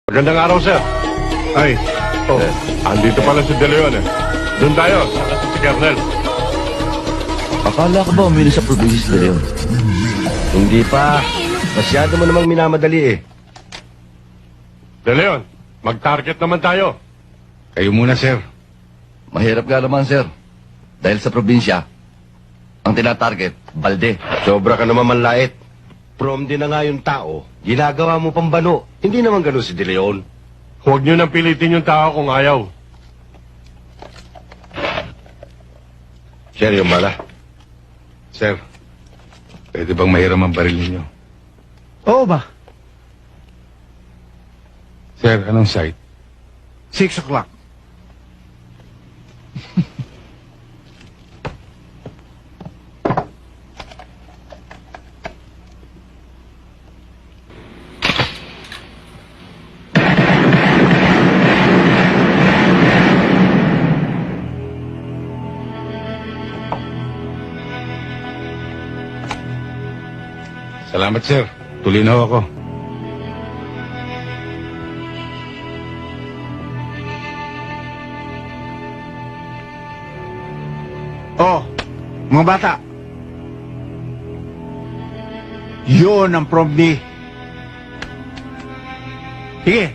Magandang araw, sir. Ay, andito pala si De Leon eh. Doon tayo, saka si Kernel. Akala ko ba umili sa probinsya na yun? Hindi pa. Masyado mo namang minamadali eh. De Leon, mag-target naman tayo. Kayo muna, sir. Mahirap nga naman, sir. Dahil sa probinsya, ang tinatarget, balde. Sobra ka naman manlait. Prom din na nga yung tao. Ginagawa mo pang bano. Hindi naman ganun si De Leon. Huwag nyo nang pilitin yung tao kung ayaw. Siya yung bala. Sir, pwede bang mahiram ang baril ninyo? Oo ba? Sir, anong site? 6 o'clock. Salamat, sir. Tuloy na ho ako. Oh, mga bata. Yun ang prom ni. Sige.